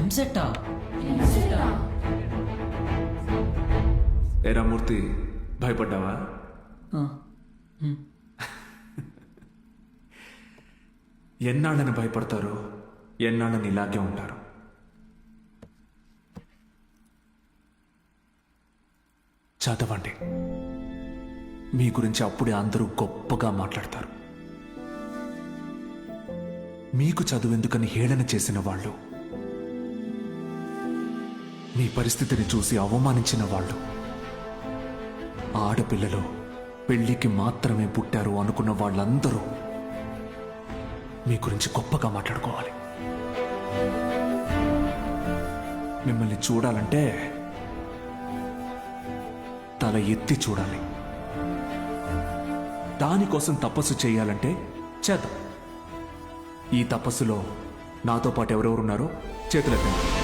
ఎంసెట్టా? ఏరా మూర్తి, భయపడ్డావా? ఎన్నాళ్ళని భయపడతారు, ఎన్నాళ్ళని ఇలాగే ఉంటారు. చదవండి. మీ గురించి అప్పుడే అందరూ గొప్పగా మాట్లాడతారు. మీకు చదువెందుకని హేళన చేసిన వాళ్ళు, మీ పరిస్థితిని చూసి అవమానించిన వాళ్ళు, ఆడపిల్లలు పెళ్లికి మాత్రమే పుట్టారు అనుకున్న వాళ్ళందరూ మీ గురించి గొప్పగా మాట్లాడుకోవాలి. మిమ్మల్ని చూడాలంటే తల ఎత్తి చూడాలి. దానికోసం తపస్సు చేయాలంటే చేద్దాం. ఈ తపస్సులో నాతో పాటు ఎవరెవరున్నారో చేతులెత్తండి.